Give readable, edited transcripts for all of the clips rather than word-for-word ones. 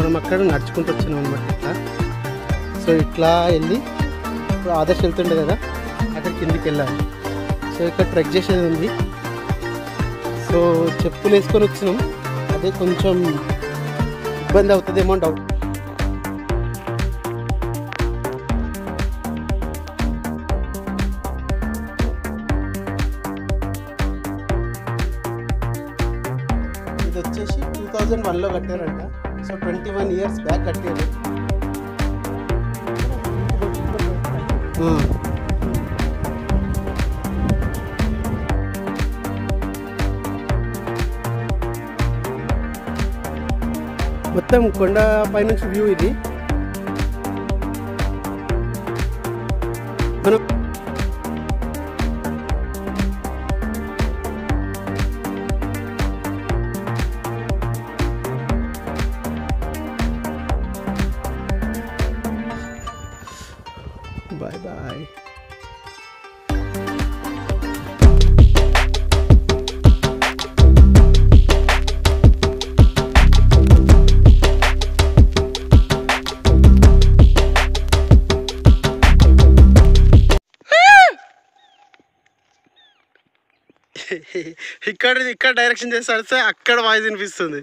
మనం అక్కడ నడుచుకుంటూ వచ్చినాం అనమాట ఇట్లా. సో ఇట్లా వెళ్ళి ఇప్పుడు ఆదర్శ్ వెళ్తుండే కదా అక్కడ కిందికి వెళ్ళాలి. సో ఇక్కడ ట్రెక్ చేసేది ఉంది. సో చెప్పులు వేసుకొని వచ్చినాం, అదే కొంచెం ఇబ్బంది అవుతుందేమో డౌట్. ఇది వచ్చేసి 2001లో కట్టారంట. సో 21 years బ్యాక్ కట్టారు. మొత్తం కొండ పైనుంచి వ్యూ ఇది. మనం బాయ్ బాయ్. ఇక్కడ డైరెక్షన్ చేసి అడితే అక్కడ వాయిస్ వినిపిస్తుంది.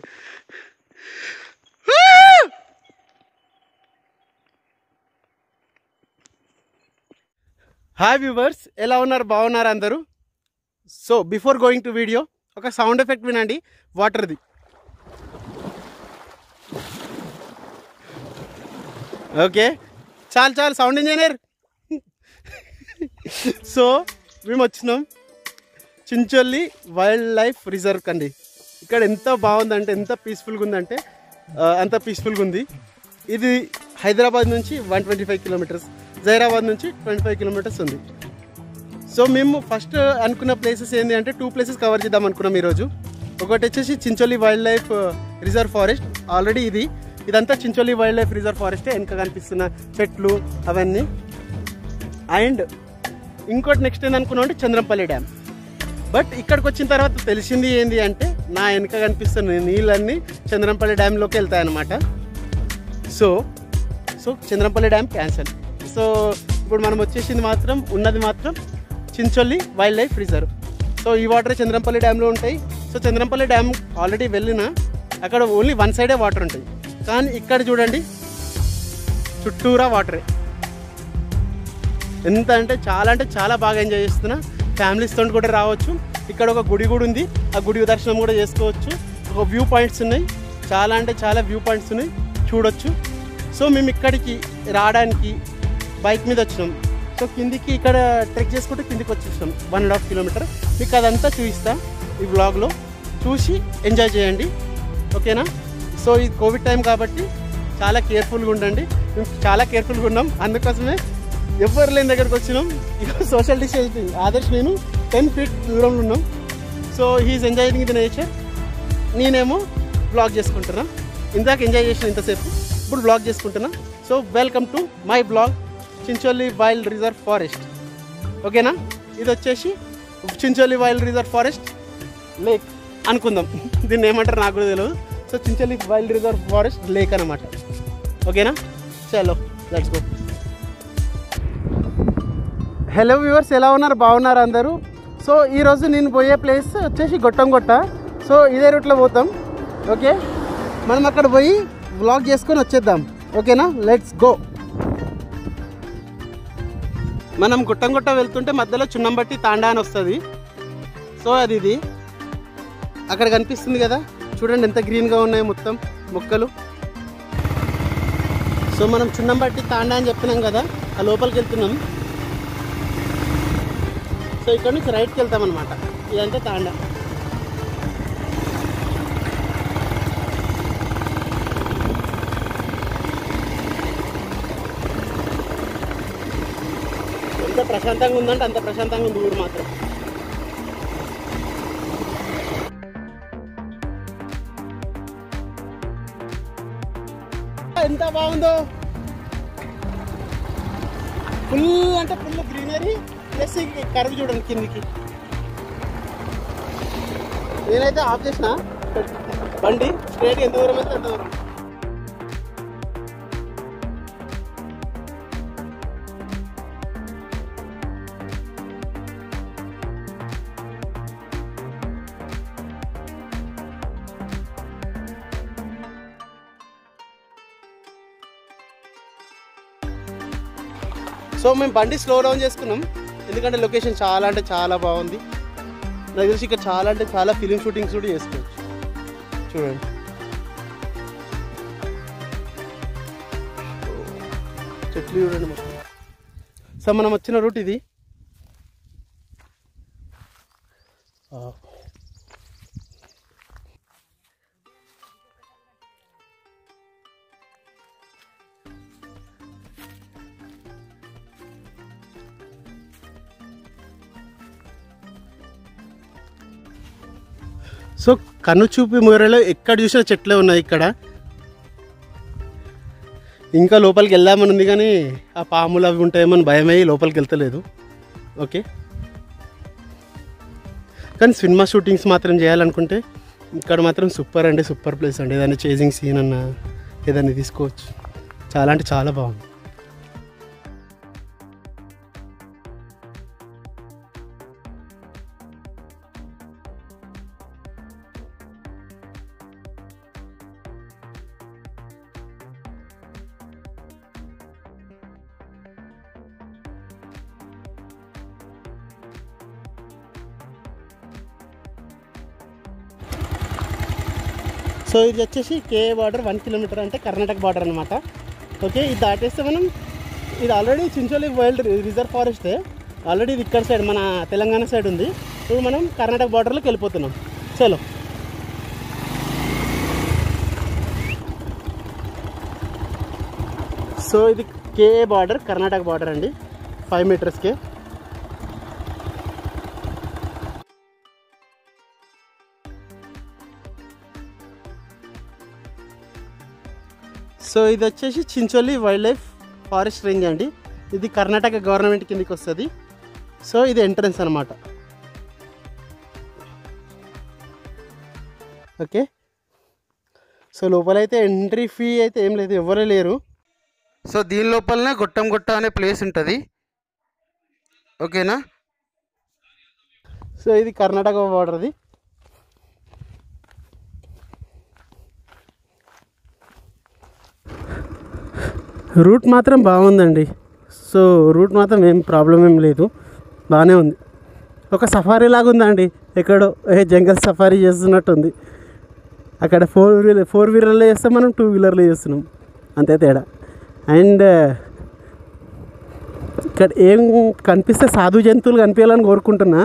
హాయ్ వ్యూవర్స్, ఎలా ఉన్నారు? బాగున్నారు అందరూ? So before going to video ఒక సౌండ్ ఎఫెక్ట్ వినండి, వాటర్ది. ఓకే, చాలు సౌండ్ ఇంజనీర్. సో మేము వచ్చినాం చించోలి వైల్డ్ లైఫ్ రిజర్వ్ కండి. ఇక్కడ ఎంత బాగుందంటే, ఎంత పీస్ఫుల్గా ఉందంటే అంత పీస్ఫుల్గా ఉంది. ఇది హైదరాబాద్ నుంచి 125 kilometers, జైరాబాద్ నుంచి 25 kilometers ఉంది. సో మేము ఫస్ట్ అనుకున్న ప్లేసెస్ ఏంటి అంటే 2 places కవర్ చేద్దాం అనుకున్నాం ఈరోజు. ఒకటి వచ్చేసి Chincholi wild life reserve forest. Already ఇదంతా చించోలి వైల్డ్ లైఫ్ రిజర్వ్ ఫారెస్టే, వెనక కనిపిస్తున్న చెట్లు అవన్నీ. అండ్ ఇంకోటి నెక్స్ట్ ఏందనుకున్నాం అంటే చంద్రంపల్లి డ్యామ్. బట్ ఇక్కడికి వచ్చిన తర్వాత తెలిసింది ఏంటి అంటే నా వెనక కనిపిస్తున్న నీళ్ళన్నీ చంద్రంపల్లి డ్యామ్లోకి వెళ్తాయన్నమాట. So Chandrampalli dam cancel. So ఇప్పుడు మనం వచ్చేసింది ఉన్నది మాత్రం Chincholi wild life reserve. So ఈ వాటర్ చంద్రంపల్లి డ్యామ్లో ఉంటాయి. సో చంద్రంపల్లి డ్యామ్ ఆల్రెడీ వెళ్ళినా అక్కడ ఓన్లీ వన్ సైడే వాటర్ ఉంటాయి. కానీ ఇక్కడ చూడండి చుట్టూరా వాటరే. ఎంత అంటే చాలా బాగా ఎంజాయ్ చేస్తున్నా. ఫ్యామిలీస్తో కూడా రావచ్చు. ఇక్కడ ఒక గుడి కూడా ఉంది, ఆ గుడి దర్శనం కూడా చేసుకోవచ్చు. ఒక వ్యూ పాయింట్స్ ఉన్నాయి, చాలా వ్యూ పాయింట్స్ ఉన్నాయి, చూడొచ్చు. సో మేము ఇక్కడికి రావడానికి బైక్ మీద వచ్చినాం. సో కిందికి ఇక్కడ ట్రెక్ చేసుకుంటూ కిందికి వచ్చేసాం 1.5 kilometer. మీకు అదంతా చూపిస్తా ఈ వ్లాగ్లో, చూసి ఎంజాయ్ చేయండి, ఓకేనా? సో ఇది కోవిడ్ టైం కాబట్టి చాలా కేర్ఫుల్గా ఉండండి. మేము చాలా కేర్ఫుల్గా ఉన్నాం, అందుకోసమే ఎవరు లేని దగ్గరకు వచ్చినాం. ఇక సోషల్ డిస్టెన్సింగ్, ఆదర్శ్ నేను 10 feet దూరంలో ఉన్నాం. So he's enjoying the nature, నేనేమో బ్లాగ్ చేసుకుంటున్నా. ఇందాక ఎంజాయ్ చేసిన ఇంతసేపు, ఇప్పుడు బ్లాగ్ చేసుకుంటున్నా. So welcome to my blog Chincholi wild reserve forest, ఓకేనా? ఇది వచ్చేసి Chincholi wild reserve forest lake అనుకుందాం, దీన్ని ఏమంటారు నాకు కూడా తెలియదు. So Chincholi wild reserve forest lake అనమాట, ఓకేనా? చలో లెట్స్ గో. హలో వ్యూవర్స్, ఎలా ఉన్నారు? బాగున్నారు అందరూ? సో ఈరోజు నేను పోయే ప్లేస్ వచ్చేసి గొట్టంగొట్ట. సో ఇదే రూట్లో పోతాం, ఓకే? మనం అక్కడ పోయి వ్లాగ్ చేసుకొని వచ్చేద్దాం, ఓకేనా? Let's go. మనం గుట్టంగొట్ట వెళ్తుంటే మధ్యలో చున్నంబట్టి తాండా అని వస్తుంది. సో ఇది అక్కడ కనిపిస్తుంది కదా, చూడండి ఎంత గ్రీన్గా ఉన్నాయి మొత్తం మొక్కలు. సో మనం చున్నంబట్టి తాండా అని చెప్పినాం కదా, ఆ లోపలికి వెళ్తున్నాం. సో ఇక్కడ నుంచి రైట్కి వెళ్తాం అనమాట. ఇదంతా తాండా. ఎంత ప్రశాంతంగా ఉందంటే అంత ప్రశాంతంగా ఉంది ఊరు మాత్రం. ఎంత బాగుందో, ఫుల్ అంటే ఫుల్ గ్రీనరీ ప్లస్ కరువు చూడండి కిందికి. నేనైతే ఆఫ్ చేసిన బండి, స్ట్రేట్ ఎంత దూరం అయితే అంత దూరం. సో మేము బండి స్లో డౌన్ చేసుకున్నాం, ఎందుకంటే లొకేషన్ చాలా అంటే చాలా బాగుంది. నాకు తెలిసి ఇక్కడ చాలా అంటే చాలా ఫిలిం షూటింగ్స్ కూడా చేసుకోవచ్చు. చూడండి, చెట్లు చూడండి మొత్తం. సో మనం వచ్చిన రూట్ ఇది. సో కన్ను చూపి మూరలో ఎక్కడ చూసినా చెట్లే ఉన్నాయి ఇక్కడ. ఇంకా లోపలికి వెళ్దామని ఉంది కానీ ఆ పాములు అవి ఉంటాయేమని భయమయ్యి లోపలికి వెళ్తలేదు. ఓకే, కానీ సినిమా షూటింగ్స్ మాత్రం చేయాలనుకుంటే ఇక్కడ మాత్రం సూపర్ అంటే సూపర్ ప్లేస్ అండి. ఏదైనా చేజింగ్ సీన్ అన్నా ఏదైనా తీసుకోవచ్చు. చాలా అంటే చాలా బాగుంది. సో ఇది వచ్చేసి కేఏ బార్డర్ 1 కిలోమీటర్ అంటే కర్ణాటక బార్డర్ అనమాట. ఓకే, ఇది దాటేస్తే మనం ఇది ఆల్రెడీ చించోలి వైల్డ్ రిజర్వ్ ఫారెస్టే. ఆల్రెడీ ఇది ఇక్కడ సైడ్ మన తెలంగాణ సైడ్ ఉంది. ఇప్పుడు మనం కర్ణాటక బార్డర్లోకి వెళ్ళిపోతున్నాం. చలో, సో ఇది కేఏ బార్డర్ కర్ణాటక బార్డర్ అండి, 5 మీటర్స్కే. సో ఇది వచ్చేసి Chincholi wild life forest range అండి. ఇది కర్ణాటక గవర్నమెంట్ కిందకి వస్తుంది. సో ఇది ఎంట్రన్స్ అనమాట. ఓకే, సో లోపలైతే ఎంట్రీ ఫీ అయితే ఏం లేదు, ఎవరే లేరు. సో దీని లోపలనే గొట్టం అనే ప్లేస్ ఉంటుంది. ఓకేనా, సో ఇది కర్ణాటక బార్డర్ది. రూట్ మాత్రం బాగుందండి. సో రూట్ మాత్రం ఏం ప్రాబ్లం ఏం లేదు, బాగానే ఉంది. ఒక సఫారీ లాగా ఉందండి, ఎక్కడో జంగల్ సఫారీ చేస్తున్నట్టు ఉంది. అక్కడ 4 వీలర్లో చేస్తాం, మనం 2 వీలర్లో చేస్తున్నాం, అంతే తేడా. అండ్ ఇక్కడ ఏం కనిపిస్తే సాధు జంతువులు కనిపించాలని కోరుకుంటున్నా.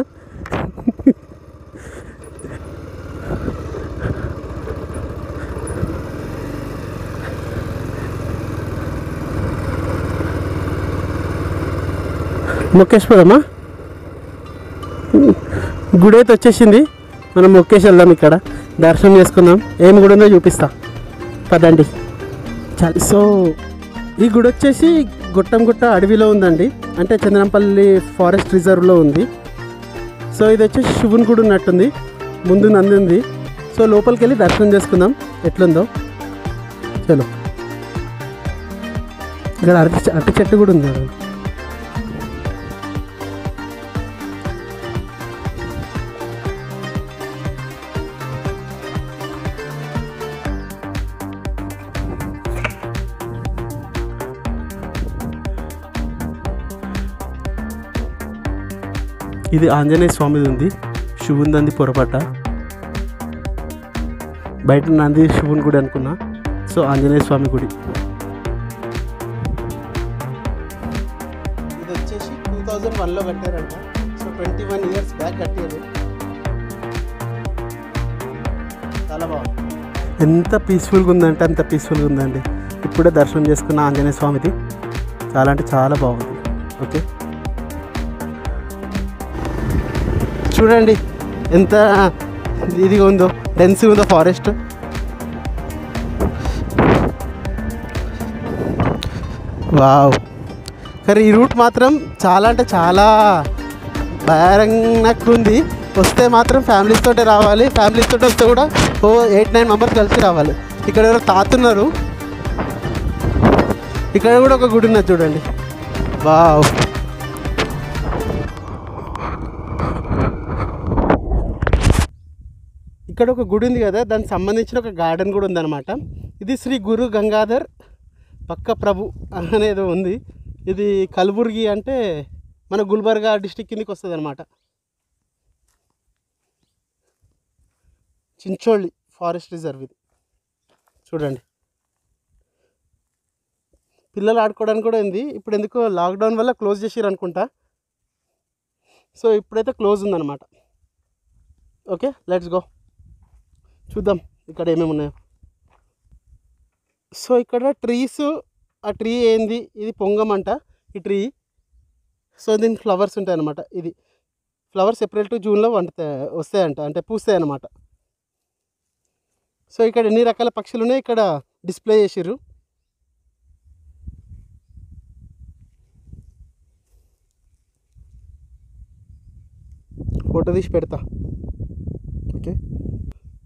మొక్కేసిపోదామా? గుడి అయితే వచ్చేసింది, మనం మొక్కేసి వెళ్దాం. ఇక్కడ దర్శనం చేసుకుందాం. ఏం గుడి ఉందో చూపిస్తా, పదండి. చాలా. సో ఈ గుడి వచ్చేసి గుట్ట అడవిలో ఉందండి, అంటే చంద్రంపల్లి ఫారెస్ట్ రిజర్వ్లో ఉంది. సో ఇది వచ్చేసి శివుని గుడి ఉన్నట్టుంది, ముందు నంది ఉంది. సో లోపలికి వెళ్ళి దర్శనం చేసుకుందాం ఎట్లుందో. చలో, ఇక్కడ అరటి చెట్టు కూడా ఉంది. ఇది ఆంజనేయ స్వామిది ఉంది, శివుంది పొరపాట. బయట నంది శివుని గుడి అనుకున్నా. సో ఆంజనేయ స్వామి గుడి. ఇది వచ్చేసి 2001లో కట్టారంట. సో 21 ఇయర్స్ బ్యాక్ కట్టారు. చాలా బాగుంది, ఎంత పీస్ఫుల్గా ఉందంటే అంత పీస్ఫుల్గా ఉందండి. ఇప్పుడే దర్శనం చేసుకున్న ఆంజనేయ స్వామిది, చాలా అంటే చాలా బాగుంది. ఓకే, చూడండి ఎంత ఇదిగా ఉందో, డెన్స్గా ఉందో ఫారెస్ట్. వావ్, కానీ ఈ రూట్ మాత్రం చాలా అంటే చాలా భయంకరంగా ఉంది. వస్తే మాత్రం ఫ్యామిలీస్ తోటే రావాలి. ఫ్యామిలీస్ తోటి వస్తే కూడా 8-9 మెంబర్స్ కలిసి రావాలి. ఇక్కడ ఎవరో తాతున్నారు. ఇక్కడ కూడా ఒక గుడి ఉన్నది చూడండి. వావ్, ఇక్కడ ఒక గుడి ఉంది కదా, దానికి సంబంధించిన ఒక గార్డెన్ కూడా ఉందన్నమాట. ఇది శ్రీ గురు గంగాధర్ పక్క ప్రభు అనేది ఉంది. ఇది కలబుర్గి అంటే మన గుల్బర్గా డిస్టిక్ కిందకి వస్తుంది అనమాట. చించోళి ఫారెస్ట్ రిజర్వ్ ఇది చూడండి. పిల్లలు ఆడుకోవడానికి కూడా ఉంది. ఇప్పుడు ఎందుకో లాక్డౌన్ వల్ల క్లోజ్ చేసిర్రు అనుకుంటా. సో ఇప్పుడైతే క్లోజ్ ఉందన్నమాట. ఓకే, లెట్స్ గో చూద్దాం ఇక్కడ ఏమేమి ఉన్నాయో. సో ఇక్కడ ట్రీస్, ఆ ట్రీ ఏంది, ఇది పొంగమంట ఈ ట్రీ. సో దీనికి ఫ్లవర్స్ ఉంటాయి అన్నమాట. ఇది ఫ్లవర్స్ ఏప్రిల్ టు జూన్లో వస్తాయంట, అంటే పూస్తాయి అన్నమాట. సో ఇక్కడ ఎన్ని రకాల పక్షులు ఉన్నాయి ఇక్కడ డిస్ప్లే చేసిర్రు. ఫోటో తీసి పెడతా. ఓకే,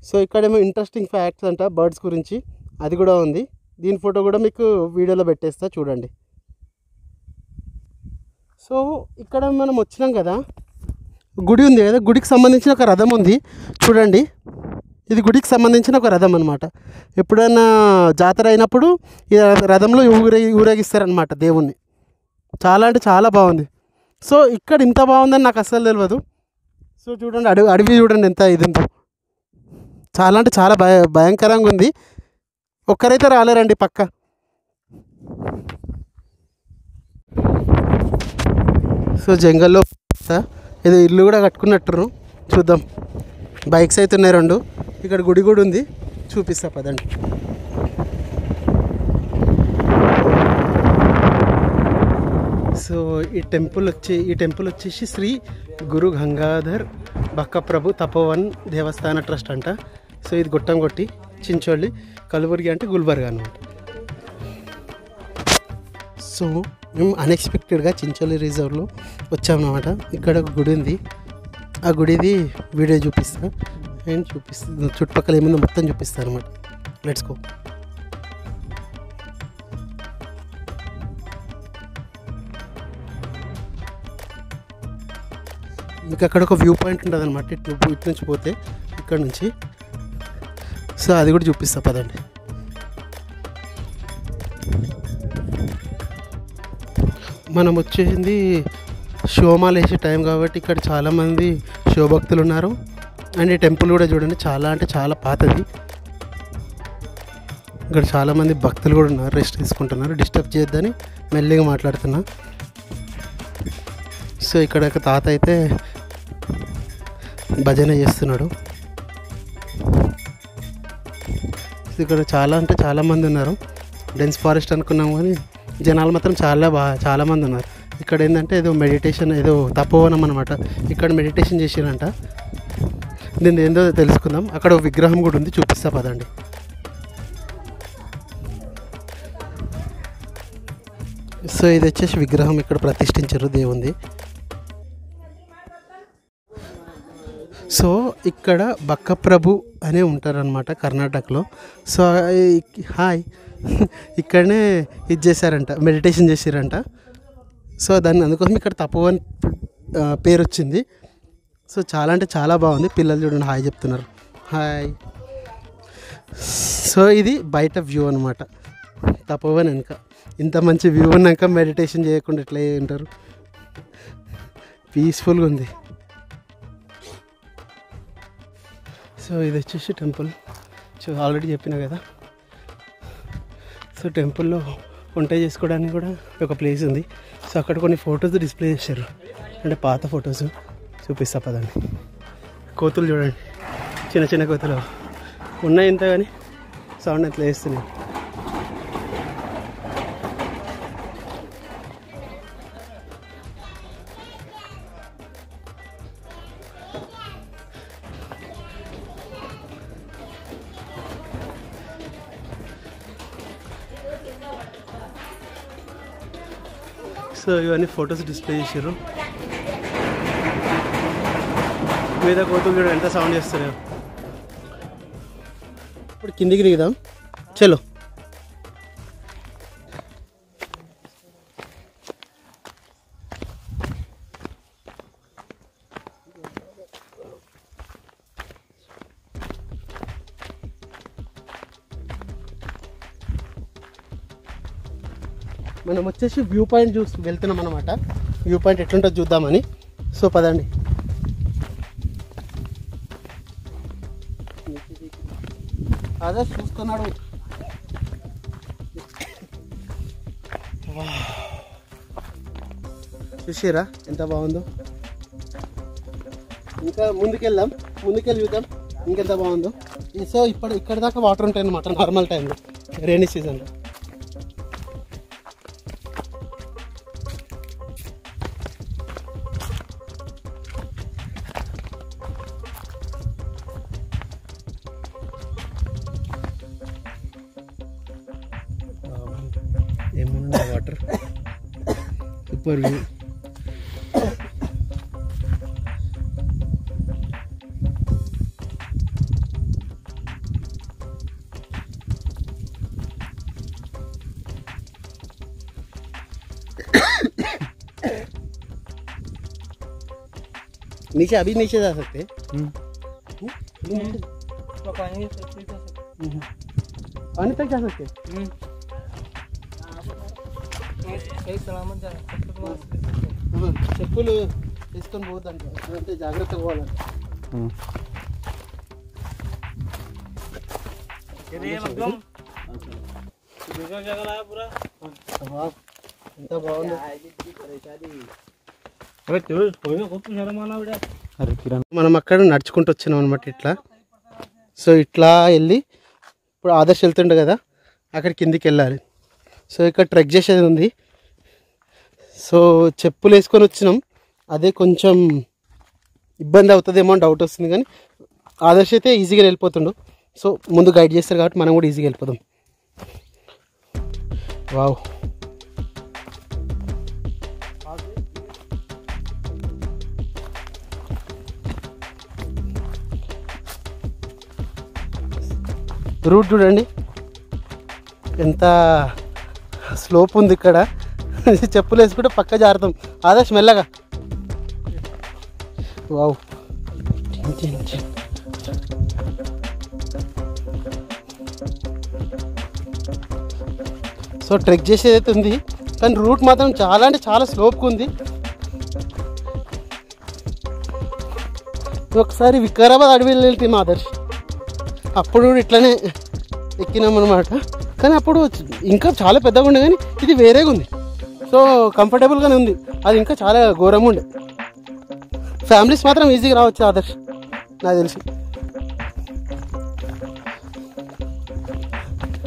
సో ఇక్కడేమో ఇంట్రెస్టింగ్ ఫ్యాక్ట్స్ అంట బర్డ్స్ గురించి, అది కూడా ఉంది. దీని ఫోటో కూడా మీకు వీడియోలో పెట్టేస్తా చూడండి. సో ఇక్కడ మనం వచ్చినాం కదా, గుడి ఉంది కదా, గుడికి సంబంధించిన ఒక రథం ఉంది చూడండి. ఇది గుడికి సంబంధించిన ఒక రథం అనమాట. ఎప్పుడైనా జాతర అయినప్పుడు ఈ రథంలో ఊరేగిస్తారనమాట దేవుణ్ణి. చాలా అంటే చాలా బాగుంది. సో ఇక్కడ ఇంత బాగుందని నాకు అస్సలు తెలియదు. సో చూడండి, అడవి చూడండి ఎంత ఇది ఉందో. చాలా అంటే చాలా భయంకరంగా ఉంది. ఒక్కరైతే రాలేరండి పక్క. సో జంగల్లో ఏదో ఇల్లు కూడా కట్టుకున్నట్టురు, చూద్దాం. బైక్స్ అయితే ఉన్నాయి 2. ఇక్కడ గుడి కూడా ఉంది, చూపిస్తా పదండి. సో ఈ టెంపుల్ వచ్చేసి శ్రీ గురు గంగాధర్ బక్కప్రభు తపోవన్ దేవస్థాన ట్రస్ట్ అంట. సో ఇది గుట్టంగొట్టి చించోళి, కలబుర్గి అంటే గుల్బర్గా అనమాట. సో మేము అన్ఎక్స్పెక్టెడ్గా చించోళి రిజర్వ్లో వచ్చామన్నమాట. ఇక్కడ ఒక గుడి ఉంది, ఆ గుడిది వీడియో చూపిస్తా అండ్ చుట్టుపక్కల ఏముందో మొత్తం చూపిస్తాను అనమాట. Let's go. మీకు అక్కడ ఒక వ్యూ పాయింట్ ఉంటుంది అనమాట, ఇటు నుంచి పోతే ఇక్కడ నుంచి. సో అది కూడా చూపిస్తా పదండి. మనం వచ్చేసింది శివమాల వేసే టైం కాబట్టి ఇక్కడ చాలామంది శివభక్తులు ఉన్నారు. అండ్ ఈ టెంపుల్ కూడా చూడండి, చాలా అంటే చాలా పాతది. ఇక్కడ చాలామంది భక్తులు కూడా ఉన్నారు, రెస్ట్ తీసుకుంటున్నారు. డిస్టర్బ్ చేయొద్దని మెల్లిగా మాట్లాడుతున్నా. సో ఇక్కడ ఒక తాత అయితే భజన చేస్తున్నాడు. ఇక్కడ చాలా అంటే చాలామంది ఉన్నారు. డెన్స్ ఫారెస్ట్ అనుకున్నాం కానీ జనాలు మాత్రం చాలామంది ఉన్నారు. ఇక్కడ ఏంటంటే ఏదో మెడిటేషన్, ఏదో తపోవనం అనమాట. ఇక్కడ మెడిటేషన్ చేసిరంట. దీన్ని ఏందో తెలుసుకుందాం. అక్కడ ఒక విగ్రహం కూడా ఉంది, చూపిస్తా పదండి. సో ఇది వచ్చేసి విగ్రహం ఇక్కడ ప్రతిష్ఠించారు దేవుంది. సో ఇక్కడ బక్కప్రభు అనే ఉంటారనమాట కర్ణాటకలో. సో హాయ్, ఇక్కడనే ఇది చేశారంట, మెడిటేషన్ చేశారంట. సో అందుకోసం ఇక్కడ తపోవన్ పేరు వచ్చింది. సో చాలా అంటే చాలా బాగుంది. పిల్లలు చూడండి హాయ్ చెప్తున్నారు, హాయ్. సో ఇది బయట వ్యూ అనమాట, తపోవన్ వెనుక. ఇంత మంచి వ్యూ ఉన్నాక మెడిటేషన్ చేయకుండా ఎట్లా ఉంటారు? పీస్ఫుల్గా ఉంది. సో ఇది వచ్చేసి టెంపుల్. సో ఆల్రెడీ చెప్పినా కదా. సో టెంపుల్లో వంట చేసుకోవడానికి కూడా ఒక ప్లేస్ ఉంది. సో అక్కడ కొన్ని ఫొటోస్ డిస్ప్లే చేశారు, అంటే పాత ఫొటోస్. చూపిస్తా పదండి. కోతులు చూడండి, చిన్న చిన్న కోతులు ఉన్నాయి ఇంత, కానీ సౌండ్ ఎట్లా వేస్తున్నాయి. సో ఇవన్నీ ఫొటోస్ డిస్ప్లే చేశారు. మీద కోతులు చూడ ఎంత సౌండ్ చేస్తున్నాయో. ఇప్పుడు కిందికి దిగుదాం, చలో. మనం వచ్చేసి వ్యూ పాయింట్ చూసి వెళ్తున్నాం అనమాట. వ్యూ పాయింట్ ఎట్లుంటుందో చూద్దామని. సో పదండి. అదే చూస్తున్నాడు. చూసారా ఎంత బాగుందో. ఇంకా ముందుకెళ్ళి చూద్దాం ఇంకెంత బాగుందో. సో ఇక్కడ దాకా వాటర్ ఉంటాయి అన్నమాట నార్మల్ టైంలో, రైనీ సీజన్లో. ఏమున్నా వాటర్ సూపర్ వ్యూ. नीचे अभी नीचे जा सकते हैं। पानी तक जा सकते हैं। చెప్పులు తీసుకొని పోతాను అంటే జాగ్రత్తగా పోవాలంటే. ఎంత బాగుంది. మనం అక్కడ నడుచుకుంటూ వచ్చినాం అనమాట ఇట్లా. సో ఇట్లా వెళ్ళి ఇప్పుడు ఆదర్శ్ వెళ్తుండే కదా అక్కడ కిందికి వెళ్ళాలి. సో ఇక్కడ ట్రెక్ చేసేది ఉంది. సో చెప్పులు వేసుకొని వచ్చినాం, అదే కొంచెం ఇబ్బంది అవుతుందేమో అని డౌట్ వస్తుంది. కానీ ఆదర్శ్ అయితే ఈజీగా వెళ్ళిపోతుండు. సో ముందు గైడ్ చేస్తారు కాబట్టి మనం కూడా ఈజీగా వెళ్ళిపోదాం. వావ్, రూట్ చూడండి ఎంత స్లోప్ ఉంది ఇక్కడ. చెప్పులు వేసుకుంటే పక్క జారుతాం. ఆదర్శ్ మెల్లగా. వావ్, సో ట్రెక్ చేసేది అయితే ఉంది కానీ రూట్ మాత్రం చాలా అంటే చాలా స్లోప్గా ఉంది. ఒకసారి వికారాబాద్ అడవిలో వెళ్తాం ఆదర్శ్, అప్పుడు కూడా ఇట్లానే ఎక్కినాం అనమాట. కానీ అప్పుడు ఇంకా చాలా పెద్దగా ఉండే కానీ ఇది వేరేగా ఉంది. సో కంఫర్టబుల్గానే ఉంది. అది ఇంకా చాలా ఘోరంగా ఉండే. ఫ్యామిలీస్ మాత్రం ఈజీగా రావచ్చు ఆదర్శ్ నాకు తెలిసి.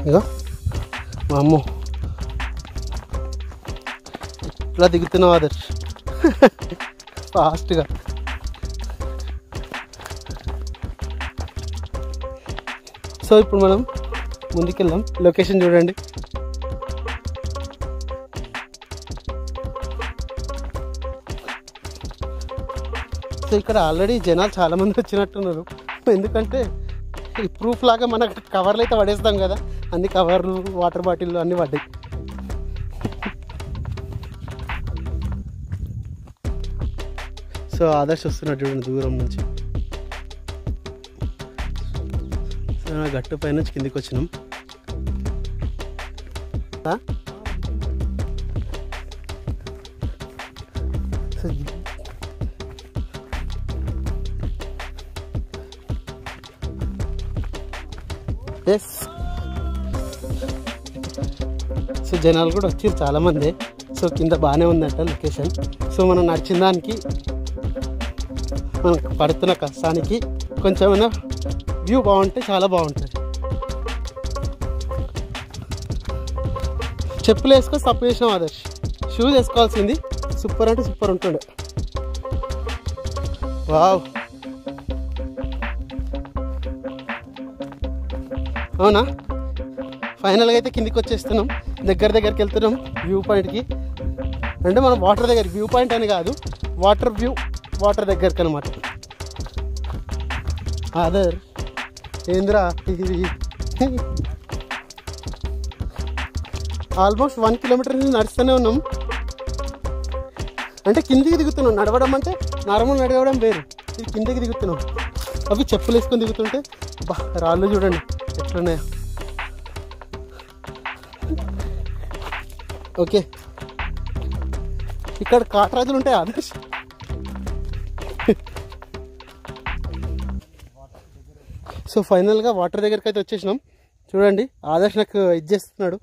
ఇగో మా అమ్మ ఇట్లా దిగుతున్నావు ఆదర్శ్ ఫాస్ట్గా. సో ఇప్పుడు మనం ముందుకెళ్దాం. లొకేషన్ చూడండి. సో ఇక్కడ ఆల్రెడీ జనాలు చాలామంది వచ్చినట్టున్నారు. ఎందుకంటే ఈ ప్రూఫ్ లాగా మనకు కవర్లు అయితే పడేస్తాం కదా, అన్ని కవర్లు వాటర్ బాటిల్ అన్నీ పడ్డాయి. సో ఆదర్శ్ వస్తున్నట్టు చూడండి దూరం నుంచి. సో గట్టు పై నుంచి కిందికి వచ్చినాం. ఎస్, సో జనాలు కూడా వచ్చారు చాలామంది. సో కింద బాగానే ఉందంట లొకేషన్. సో మనం నడిచిన దానికి మనకు పడుతున్న కష్టానికి కొంచెం ఏమైనా వ్యూ బాగుంటే చాలా బాగుంటుంది. చెప్పులు వేసుకొని తప్పు చేసినాం ఆదర్శ్. షూస్ వేసుకోవాల్సింది. సూపర్ అంటే సూపర్ ఉంటుండే. వావ్, అవునా. ఫైనల్గా అయితే కిందికి వచ్చేస్తున్నాం, దగ్గరికి వెళ్తున్నాం వ్యూ పాయింట్కి. అంటే మనం వాటర్ దగ్గర, వ్యూ పాయింట్ అని కాదు, వాటర్ దగ్గరికి అనమాట. ఆదర్ ఏంద్రా ఇది ఆల్మోస్ట్ 1 కిలోమీటర్ నడుస్తూనే ఉన్నాం. అంటే కిందికి దిగుతున్నాం. నడవడం అంటే నార్మల్ నడవడం వేరు, ఇది కిందికి దిగుతున్నాం. అవి చెప్పులు వేసుకొని దిగుతుంటే బా రాళ్ళు చూడండి ఎట్లున్నాయో. ఓకే, ఇక్కడ కాటరాజులు ఉంటాయి ఆదర్శ్. సో ఫైనల్గా వాటర్ దగ్గరికి అయితే వచ్చేసినాం. చూడండి ఆదర్శ్ నాకు ఇది చేస్తున్నాడు.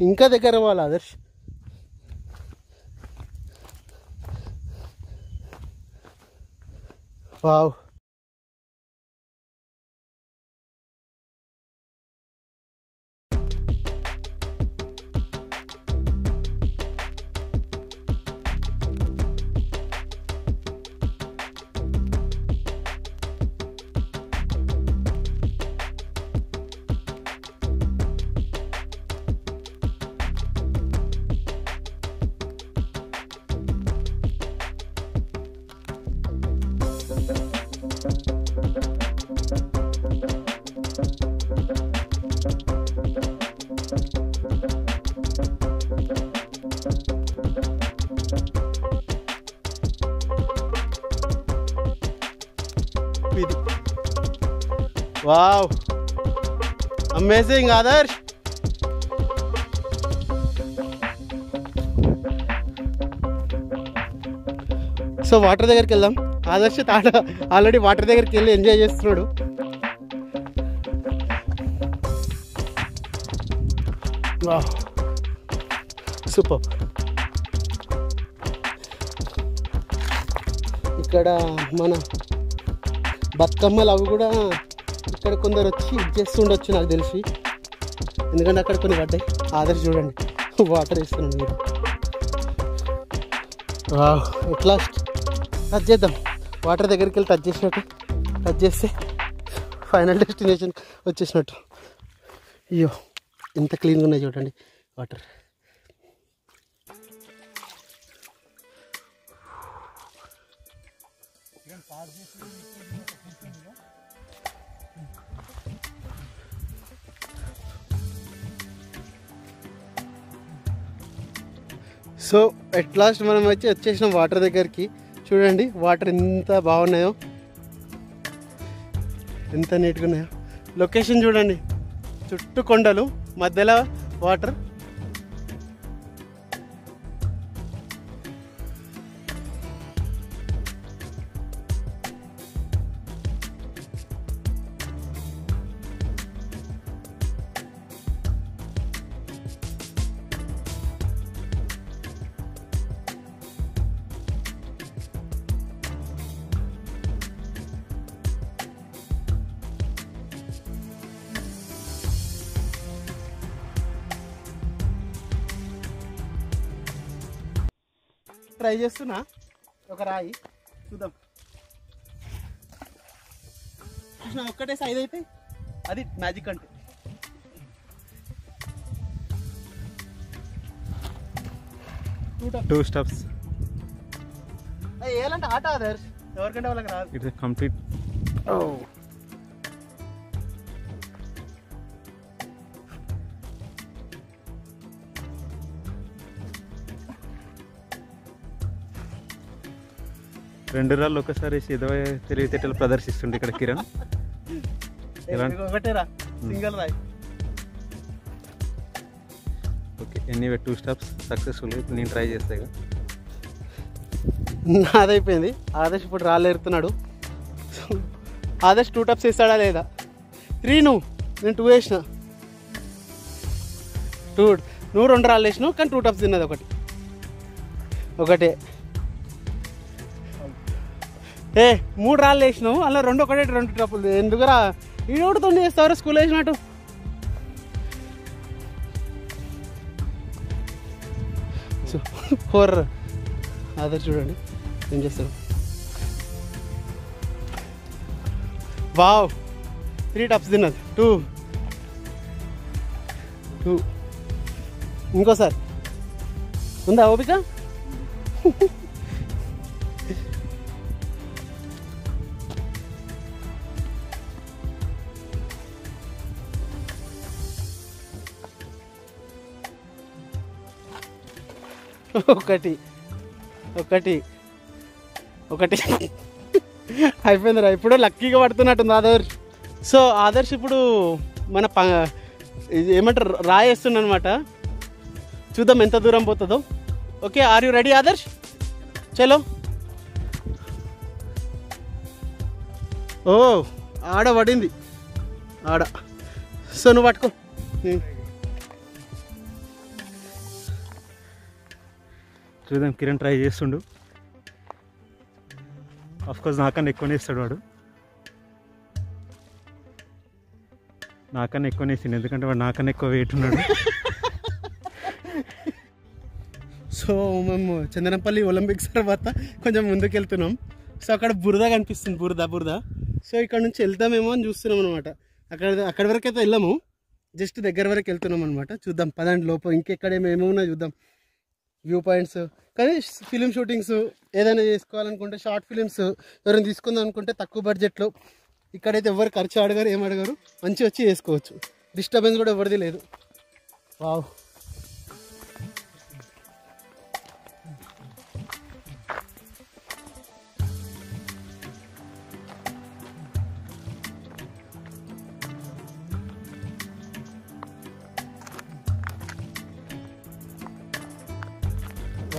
ఇంకా దగ్గర వాళ్ళు ఆదర్శ్. వావ్, ఇది wow, amazing Adarsh. So water దగ్గరికి వెళ్దాం. ఆదర్శ్ ఆల్రెడీ వాటర్ దగ్గరికి వెళ్ళి ఎంజాయ్ చేస్తున్నాడు. Wow, super. ఇక్కడ మన బతుకమ్మలు అవి కూడా ఇక్కడ కొందరు వచ్చి చేస్తుండొచ్చు నాకు తెలిసి, ఎందుకంటే అక్కడ కొన్ని పడ్డాయి. ఆదర్శ్ చూడండి వాటర్ వేస్తున్నాడు మీరు. ఎట్లా టచ్ చేద్దాం, వాటర్ దగ్గరికి వెళ్ళి టచ్ చేసినట్టు, టచ్ చేస్తే ఫైనల్ డెస్టినేషన్ వచ్చేసినట్టు. అయ్యో ఎంత క్లీన్గా ఉన్నాయి చూడండి వాటర్. సో ఎట్ లాస్ట్ మనం వచ్చేసినాం వాటర్ దగ్గరికి. చూడండి వాటర్ ఎంత బాగున్నాయో, ఎంత నీట్గా ఉన్నాయో. లొకేషన్ చూడండి, చుట్టూ కొండలు, మధ్యలో వాటర్. ట్రై చేస్తున్నా ఒక రాయి, చూద్దాం. చూసిన ఒక్కటే సైజ్ అయితే అది మ్యాజిక్ అంటే. టూ స్టెప్స్ వేయాలంటే ఆట ఆదర్శ్, ఎవరికంటే వాళ్ళకి రాదు. It's complete. రెండు రాళ్ళు ఒకసారి ఏదో తెలివితేటలు ప్రదర్శిస్తుండే ఇక్కడ కిరణ్. ఒకటే రా, సింగిల్ రాయి. Okay, anyway 2 steps successful. ఇప్పుడు నేను ట్రై చేస్తాయి. నాదైపోయింది. ఆదర్శ్ ఇప్పుడు రాళ్ళు ఎడుతున్నాడు. ఆదర్శ్ 2 టప్స్ వేస్తాడా లేదా? 3 నువ్వు, నేను 2 వేసిన. 2 నువ్వు 2 రాళ్ళు వేసినావు, కానీ 2 టప్స్ తిన్నది ఒకటే. 3 రాళ్ళు వేసినావు, అలా 2 ఒకటే 2 టప్పులు. ఎందుకురా ఈడోడుతో చేస్తావు స్కూల్ వేసినట్టు. సో 4 ఆదర్శ్ చూడండి ఏం చేస్తారు. వావ్, 3 టప్స్ తిన్నది. 2 ఇంకోసారి ఉందా ఓపిక? ఒకటి అయిపోయిందిరా. ఇప్పుడు లక్కీగా పడుతున్నట్టుంది ఆదర్శ్. సో ఆదర్శ్ ఇప్పుడు మన ఇది ఏమంటారు రాయేస్తున్నా అనమాట. చూద్దాం ఎంత దూరం పోతుందో. Okay, are you ready Adarsh? చలో. ఓ ఆడ పడింది ఆడ. సో నువ్వు పట్టుకో. చూద్దాం, కిరణ్ ట్రై చేస్తుండు. ఆఫ్కోర్స్ నాకన్నా ఎక్కువనే ఇస్తాడు వాడు, నాకన్నా ఎక్కువనే ఇస్తుంది, ఎందుకంటే వాడు నాకన్నా ఎక్కువ వెయిట్ ఉన్నాడు. సో మేము చందనపల్లి ఒలింపిక్స్ తర్వాత కొంచెం ముందుకు వెళ్తున్నాం. సో అక్కడ బురద కనిపిస్తుంది, బురద. సో ఇక్కడ నుంచి వెళ్తామేమో అని చూస్తున్నాం అనమాట. అక్కడి వరకు అయితే వెళ్ళాము, జస్ట్ దగ్గర వరకు వెళ్తున్నాం అనమాట. చూద్దాం పదండి లోపల ఇంకెక్కడ ఏమేమో చూద్దాం. వ్యూ పాయింట్స్, కానీ ఫిలిం షూటింగ్స్ ఏదైనా చేసుకోవాలనుకుంటే, షార్ట్ ఫిలిమ్స్ ఎవరైనా తీసుకుందాం అనుకుంటే తక్కువ బడ్జెట్లో ఇక్కడైతే ఎవరు ఖర్చు అడగారు, ఏం అడగారు, మంచి వచ్చి చేసుకోవచ్చు. డిస్టర్బెన్స్ కూడా ఎవరిది లేదు. వావ్.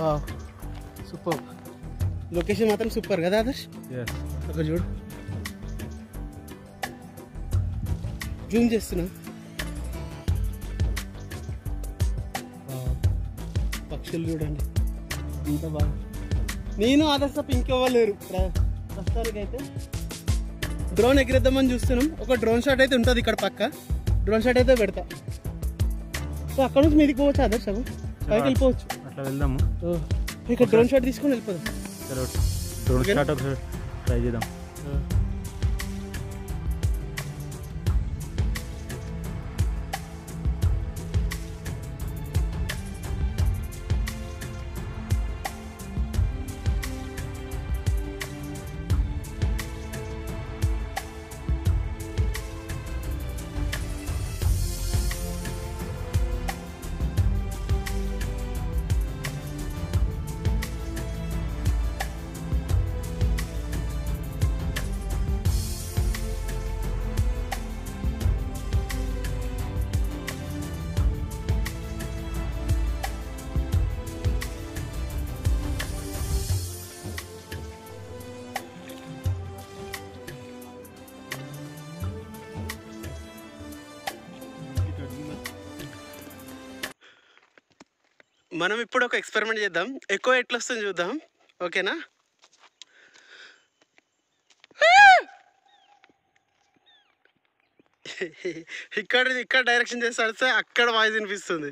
వావ్, సూపర్ లొకేషన్ మాత్రం సూపర్ కదా ఆదర్శ్? అక్కడ చూడు, జూమ్ చేస్తున్నా. పక్షులు చూడండి ఎంత బాగా. నేను ఆదర్శ ఇంకెవ్వలేరు ప్రస్తుతానికి అయితే. డ్రోన్ ఎగిరేద్దామని చూస్తున్నాం. ఒక డ్రోన్ షాట్ అయితే ఉంటుంది ఇక్కడ పక్క, డ్రోన్ షాట్ అయితే పెడతా. సో అక్కడ నుంచి మీదికి పోవచ్చు ఆదర్శ, పైకి వెళ్ళిపోవచ్చు. అట్లా వెళ్దాము, ఇక్కడ డ్రోన్ షాట్ తీసుకొని వెళ్ళిపోదాం. డ్రోన్ షాట్ ఒకసారి ట్రై చేద్దాం. మనం ఇప్పుడు ఒక ఎక్స్పెరిమెంట్ చేద్దాం, ఎక్కువ ఎట్లా వస్తుంది చూద్దాం. ఓకేనా? ఇక్కడ డైరెక్షన్ చేసి అడితే అక్కడ వాయిస్ వినిపిస్తుంది.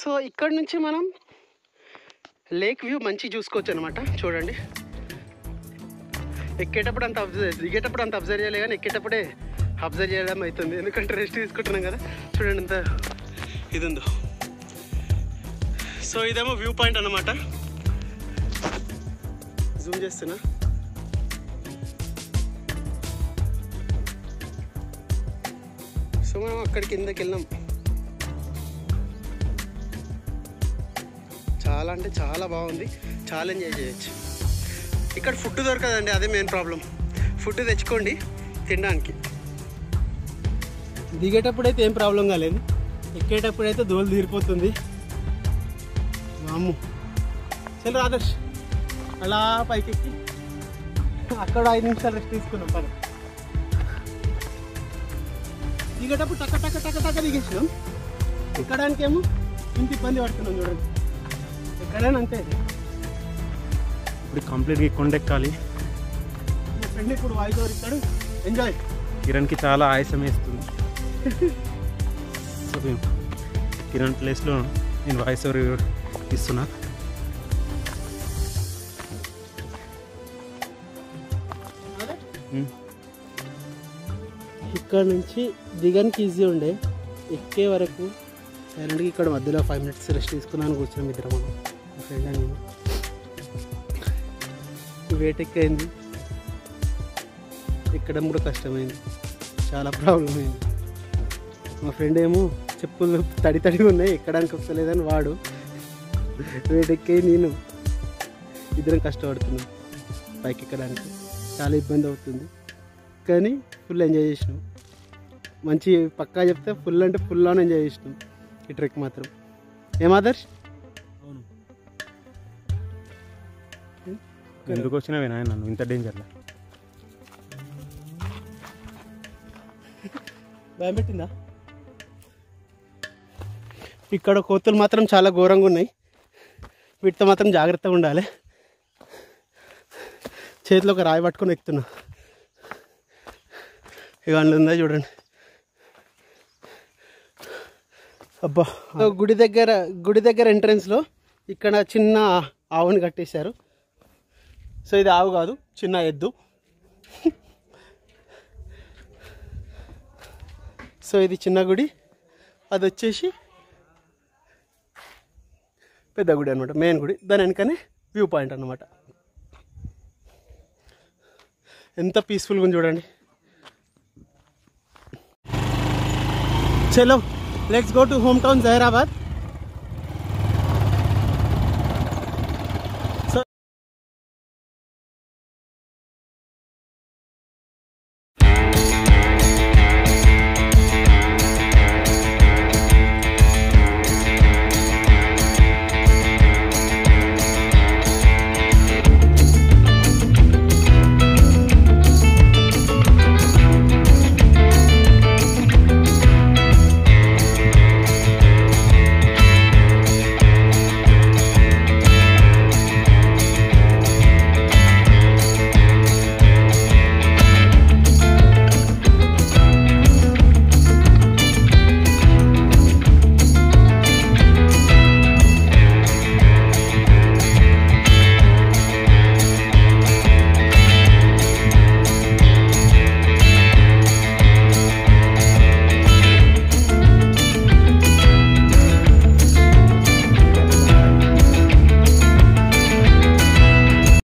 సో ఇక్కడ నుంచి మనం లేక్ వ్యూ మంచి చూసుకోవచ్చు అనమాట. చూడండి, ఎక్కేటప్పుడు అంత దిగేటప్పుడు అంత అబ్జర్వ్ చేయలే, కానీ ఎక్కేటప్పుడే అబ్జర్వ్ చేయడం అవుతుంది, ఎందుకంటే రెస్ట్ తీసుకుంటున్నాం కదా. చూడండి ఎంత ఇది ఉందో. సో ఇదేమో వ్యూ పాయింట్ అనమాట. జూమ్ చేస్తున్నా. సో మనం అక్కడి కిందకి వెళ్ళాం. చాలా అంటే చాలా బాగుంది, చాలా ఎంజాయ్ చేయొచ్చు. ఇక్కడ ఫుడ్ దొరకదండి, అదే మెయిన్ ప్రాబ్లం. ఫుడ్ తెచ్చుకోండి తినడానికి. దిగేటప్పుడు అయితే ఏం ప్రాబ్లం కాలేదు, ఎక్కేటప్పుడు అయితే దోలు తీరిపోతుంది. మాము చల్ ఆదర్శ్ అలా పైకి ఎక్కి అక్కడ 5 నిమిషాలు రెస్ట్ తీసుకున్నాం. పని దిగేటప్పుడు టక్క టక్క టక్క టక్క దిగేసినాం, ఎక్కడానికేమో ఇంత ఇబ్బంది పడుతున్నాం. చూడండి, ఎక్కడైనా అంతే. ఇప్పుడు కంప్లీట్గా కొండెక్కాలి. మా ఫ్రెండ్ ఇప్పుడు వాయిస్ ఓవర్ ఇస్తాడు, ఎంజాయ్. కిరణ్కి చాలా ఆయాసం వేస్తుంది. సో కిరణ్ ప్లేస్లో నేను వాయిస్ ఓవర్ ఇస్తున్నా. ఇక్కడ నుంచి దిగడానికి ఈజీ ఉండే, ఎక్కే వరకు సైలెంట్గా ఇక్కడ మధ్యలో 5 minutes రెస్ట్ తీసుకున్నాను. కూర్చున్నాం ఇద్దరం, మనం మా ఫ్రెండ్ అని నేను. వెయిట్ ఎక్కైంది, ఎక్కడం కూడా కష్టమైంది, చాలా ప్రాబ్లం అయింది. మా ఫ్రెండ్ ఏమో చెప్పులు తడిగా ఉన్నాయి, ఎక్కడానికి వస్తలేదని వాడు, వెయిట్ ఎక్కి నేను ఇద్దరం కష్టపడుతున్నాం పైకి ఎక్కడానికి. చాలా ఇబ్బంది అవుతుంది కానీ ఫుల్ ఎంజాయ్ చేసినాం. మంచి పక్కా చెప్తే ఫుల్ అంటే ఫుల్ ఆన్ ఎంజాయ్ చేసినాం ఈ ట్రెక్ మాత్రం. ఏం ఆదర్శ్? అవును. ఎందుకు వచ్చినావే నాయన నువ్వు ఇంత డేంజర్లా? భయం పెట్టిందా? ఇక్కడ కోతులు మాత్రం చాలా ఘోరంగా ఉన్నాయి, వీటితో మాత్రం జాగ్రత్తగా ఉండాలి. చేతిలో ఒక రాయి పట్టుకొని ఎక్కుతున్నా, ఇక అందులో ఉందా చూడండి. అబ్బా, గుడి దగ్గర ఎంట్రన్స్లో ఇక్కడ చిన్న ఆవుని కట్టేశారు. సో ఇది ఆవు కాదు, చిన్న ఎద్దు. సో ఇది చిన్న గుడి, అది వచ్చేసి పెద్ద గుడి అనమాట, మెయిన్ గుడి. దాని వెనకనే వ్యూ పాయింట్ అనమాట. ఎంత పీస్ఫుల్గా ఉంది చూడండి. చలో let's go to home town Zaheerabad.